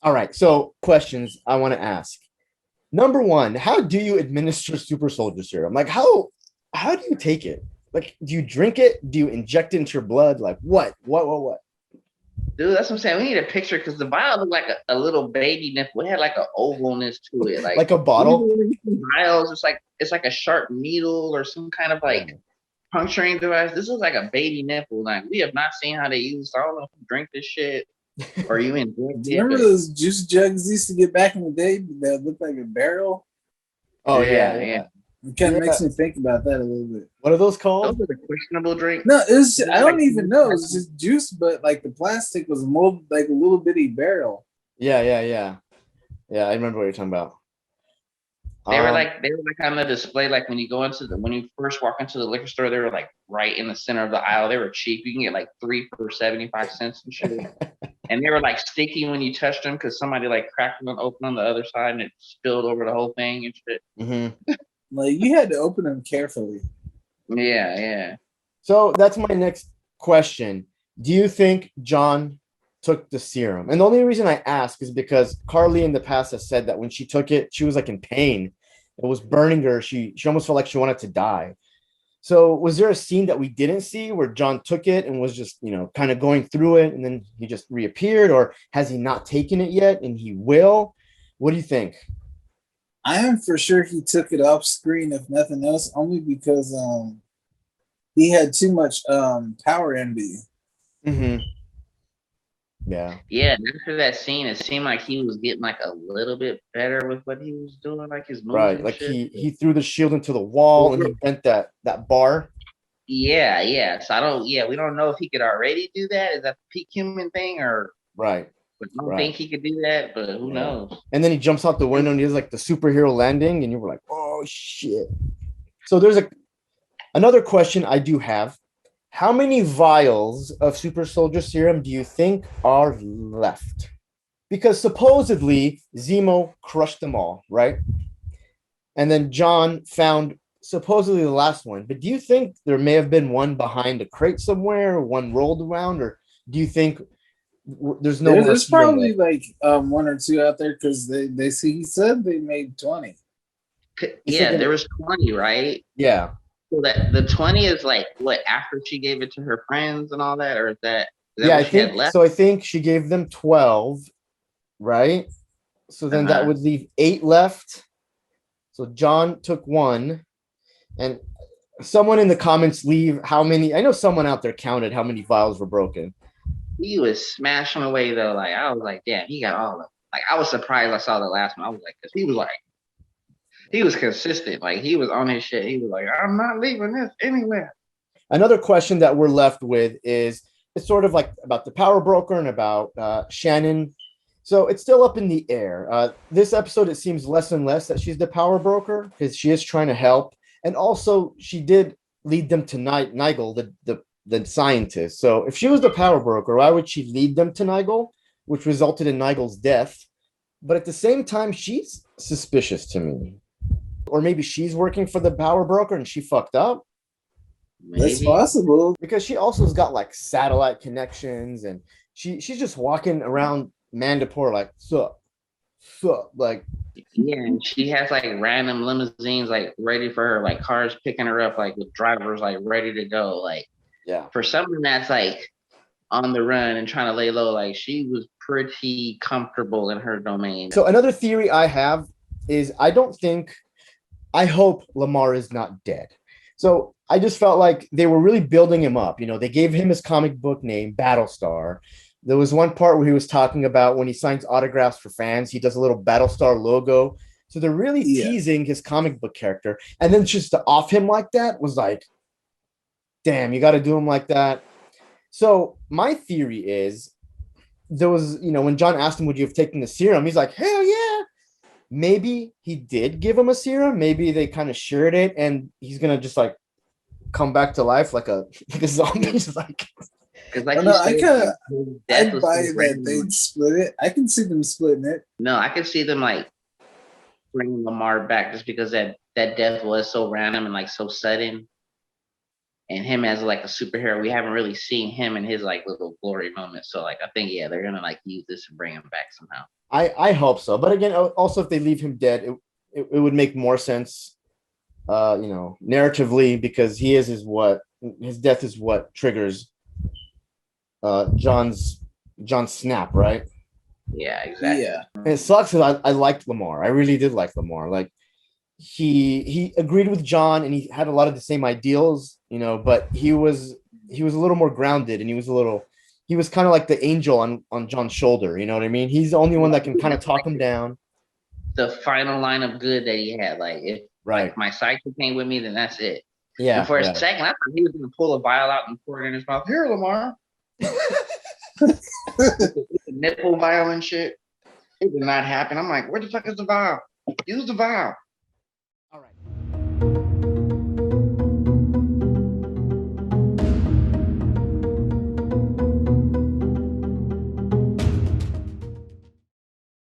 All right. So questions I want to ask. Number one, how do you administer super soldier serum? Like how do you take it? Like, do you drink it? Do you inject it into your blood? Like what? What? Dude, that's what I'm saying. We need a picture because the vial looked like a little baby nipple. It had like an ovalness to it. Like Like a bottle? usually vials, it's like a sharp needle or some kind of Yeah. like puncturing device. This is like a baby nipple. Like we have not seen how they use. I don't know if you drink this shit or you inject Do you it, remember but those juice jugs used to get back in the day that looked like a barrel? Oh yeah, yeah, yeah. yeah. It kind of Yeah. makes me think about that a little bit. What are those Those called? are the questionable drinks. No, it's They're I like don't even know. It's just juice, but like the plastic was molded like a little bitty barrel. Yeah. Yeah, I remember what you're talking about. they were like on the display, like when you first walk into the liquor store, they were like right in the center of the aisle. They were cheap. You can get like three for 75 cents and shit. And they were like sticky when you touched them because somebody like cracked them open on the other side and it spilled over the whole thing and shit. Mhm. Like you had to open them carefully. Yeah, yeah. So that's my next question. Do you think John took the serum? And the only reason I ask is because Karli in the past has said that when she took it, she was like in pain. It was burning her. She almost felt like she wanted to die. So was there a scene that we didn't see where John took it and was just, kind of going through it and then he just reappeared, or has he not taken it yet and he will? What do you think? I am for sure he took it off screen, if nothing else, only because he had too much power envy. Mm-hmm. Yeah. Yeah, and after that scene, it seemed like he was getting like a little bit better with what he was doing, like his moves Right. and Like shit. he threw the shield into the wall and he bent that bar. Yeah, yeah. So we don't know if he could already do that. Is that the peak human thing, or Right. but I don't Right. think he could do that, but who Yeah. knows? And then he jumps out the window and he does like the superhero landing, and you were like, oh shit. So there's another question I do have. How many vials of super soldier serum do you think are left? Because supposedly Zemo crushed them all, right? And then John found supposedly the last one. But do you think there may have been one behind a crate somewhere, or one rolled around, or do you think there's no more There's serum probably left? like one or two out there because they see he said they made 20. He said Yeah, that, there was 20, right? yeah. So that the 20 is like what after she gave it to her friends and all that, or is that Yeah, what she had left? I think she gave them 12, right? So then that Uh-huh. would leave 8 left. So John took one, and someone in the comments leave how many. I know someone out there counted how many vials were broken. He was smashing away though. Like I was like, damn, he got all of them. Like I was surprised I saw the last one. I was like, because he was consistent. Like he was on his shit. He was like, I'm not leaving this anywhere. Another question that we're left with is it's sort of like about the power broker and about Shannon. So it's still up in the air. This episode, it seems less and less that she's the power broker because she is trying to help, and also she did lead them to Nigel, the scientist. So if she was the power broker, why would she lead them to Nigel, which resulted in Nigel's death? But at the same time, she's suspicious to me. Or maybe she's working for the power broker and she fucked up That's Maybe. possible. because she also has got like satellite connections, and she's just walking around Mandapore like sup like Yeah, and she has like random limousines like ready for her, like cars picking her up, like with drivers like ready to go. Like yeah. for someone that's like on the run and trying to lay low, like she was pretty comfortable in her domain. So another theory I have is I hope Lamar is not dead. So I just felt like they were really building him up. They gave him his comic book name, Battlestar. There was one part where he was talking about when he signs autographs for fans, he does a little Battlestar logo. So they're really Yeah. teasing his comic book character. And then just to off him like that was like, damn, you got to do him like that. So my theory is there was, when John asked him, would you have taken the serum? He's like, hell yeah. Maybe he did give him a serum. Maybe they kind of shared it and he's going to just like come back to life like like a zombie. Just like, Because I like don't you know. said, like, his death I'd was buy so that random. they'd split it. I can see them splitting it. No, I could see them like bringing Lamar back just because that death was so random and like so sudden. and him as like a superhero, we haven't really seen him in his like little glory moment. So like I think they're gonna like use this and bring him back somehow. I hope so. But again, also if they leave him dead, it would make more sense, narratively, because his death is what triggers John's snap, right? Yeah, exactly. Yeah. And it sucks because I liked Lamar. I really did like Lamar. Like he agreed with John and he had a lot of the same ideals, but he was a little more grounded and he was kind of like the angel on John's shoulder. You know what I mean? He's the only one that can kind of talk him down. The final line of good that he had, like if Right. my sidekick came with me, then that's it. Yeah. And for a second, I thought he was gonna pull a vial out and pour it in his mouth. Here, Lamar. The nipple vial and shit. It did not happen. I'm like, where the fuck is the vial? Use the vial.